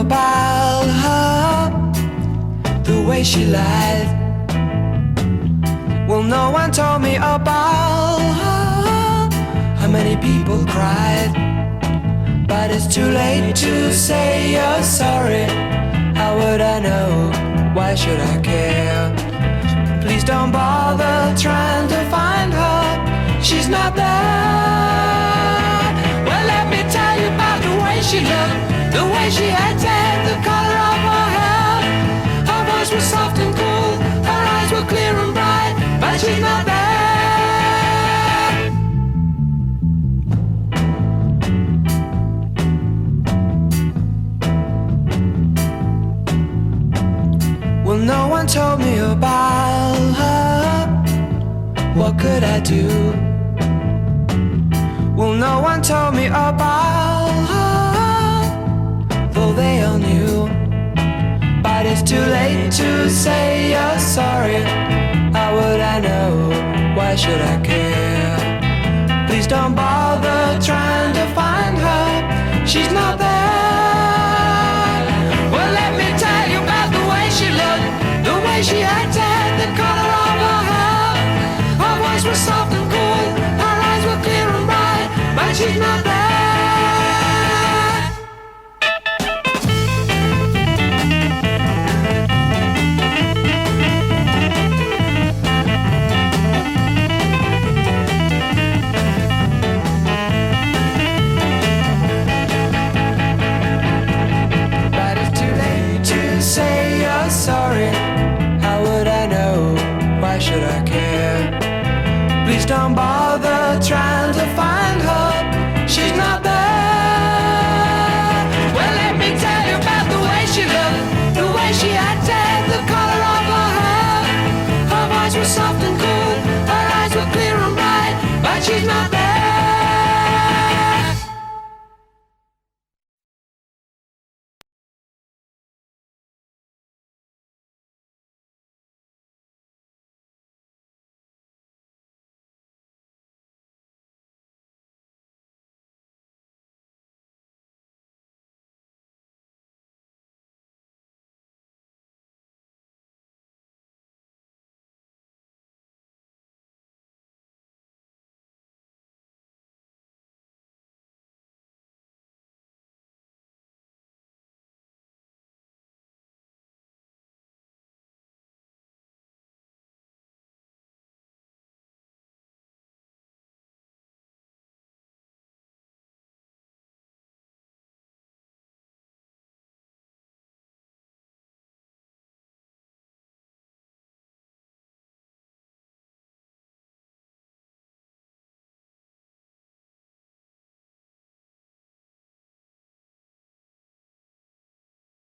about her, the way she lied. Well, no one told me about her, how many people cried. But it's too late to say you're sorry. How would I know? Why should I care? Please don't bother trying to find her. She's not there. Well, let me tell you about the way she looked, the way she acted, the color of her hair. Her voice was soft and cool, her eyes were clear and bright, but she's not there. Well, no one told me about her. What could I do? Well, no one told me about her, though they all knew. But it's too late to say you're sorry. How would I know? Why should I care? Please don't bother trying to find her. She's not there. Well, let me tell you about the way she looked, the way she acted, the color of her hair. Her voice was soft and cool, her eyes were clear and bright, but she's not there. But it's too late to say you're sorry. How would I know? Why should I care? Please don't bother trying to find her. She's not there. Well, let me tell you about the way she looked, the way she acted, the color of her hair. Her voice was so